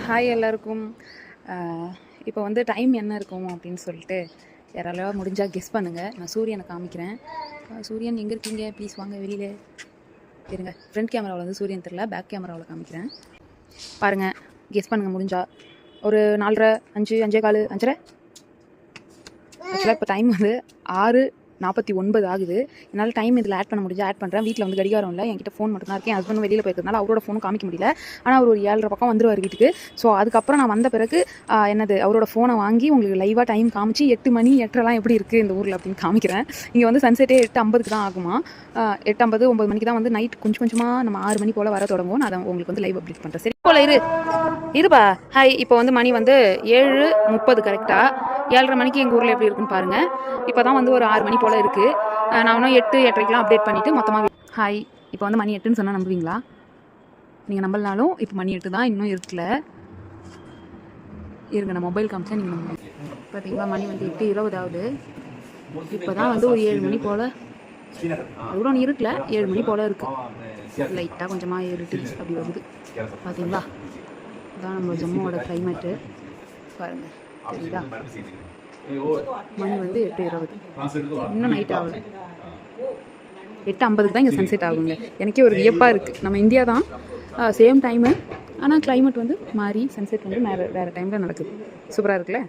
Hi எல்லாருக்கும். இப்போ வந்து டைம் என்ன இருக்கும் அப்படின்னு சொல்லிட்டு யாராவது முடிஞ்சால் கெஸ் பண்ணுங்கள். நான் சூரியனை காமிக்கிறேன். சூரியன் எங்கே இருக்கீங்க? ப்ளீஸ் வாங்க வெளியில் இருங்க. ஃப்ரண்ட் கேமராவில் வந்து சூரியன் தெரியல, பேக் கேமராவில் காமிக்கிறேன். பாருங்கள், கெஸ் பண்ணுங்கள் முடிஞ்சா. ஒரு 4:30, 5, 5:15, 5:30. ஆக்சுவலாக இப்போ டைம் வந்து 6:49 ஆகுது. என்னால் டைம் இதில் ஆட் பண்ண முடிஞ்சு ஆட் பண்ணுறேன். வீட்டில் வந்து கடிகாரம் இல்லை, என்கிட்ட ஃபோன் மட்டும் தான் இருக்கேன். என் ஹஸ்பண்ட் வெளியில் போயிருக்கிறதுனால அவரோட ஃபோனும் காமிக்க முடியல. ஆனால் அவர் ஒரு 7:30 பக்கம் வந்துருவார் வீட்டுக்கு. ஸோ அதுக்கப்புறம் நான் வந்த பிறகு அவரோட ஃபோனை வாங்கி உங்களுக்கு லைவாக டைம் காமிச்சு 8 மணி 8:30 எப்படி இருக்குது இந்த ஊரில் அப்படின்னு காமிக்கிறேன். இங்கே வந்து சன்செட்டே 8:50 தான் ஆகுமா. 8:50, 9 மணிக்கு தான் வந்து நைட் கொஞ்சம் கொஞ்சமாக நம்ம 6 மணி போல் வர தொடங்கும். நான் அதை உங்களுக்கு வந்து லைவ் அப்டேட் பண்ணுறேன். சரி போல இருப்பா. ஹாய். இப்போ வந்து மணி வந்து 7:30 கரெக்டாக. 7:30 மணிக்கு எங்கள் ஊரில் எப்படி இருக்குன்னு பாருங்கள். இப்போ தான் வந்து ஒரு 6 மணி போல் இருக்குது. நான் இன்னும் 8, 8:30 அப்டேட் பண்ணிவிட்டு மொத்தமாக ஹாய். இப்போ வந்து மணி 8ன்னு சொன்னால் நம்புவீங்களா? நீங்கள் நம்பலனாலும் இப்போ மணி 8 தான், இன்னும் இருக்குல்ல. இருங்க, நான் மொபைல் காமிச்சா நீங்கள் நம்புவீங்க. பார்த்தீங்களா, மணி வந்து 8:20 ஆகுது. இப்போ தான் வந்து ஒரு 7 மணி போல், அது கூட ஒன்று இருக்குல்ல, 7 மணி போல் இருக்குது. லைட்டாக கொஞ்சமாக இருட்டு அப்படி வருது. பார்த்தீங்களா, இதுதான் நம்ம ஜம்முவோட கிளைமேட்டு. பாருங்கள், தெரியுதா? மணி வந்து 8:20, இன்னும் நைட் ஆகுது. 8:50 தான் இங்கே சன்செட் ஆகுங்க. எனக்கே ஒரு வியப்பாக இருக்குது. நம்ம இந்தியா தான், சேம் டைமு, ஆனால் கிளைமேட் வந்து மாறி சன்செட் வந்து வேறு டைமில் நடக்குது. சூப்பராக இருக்குல்ல.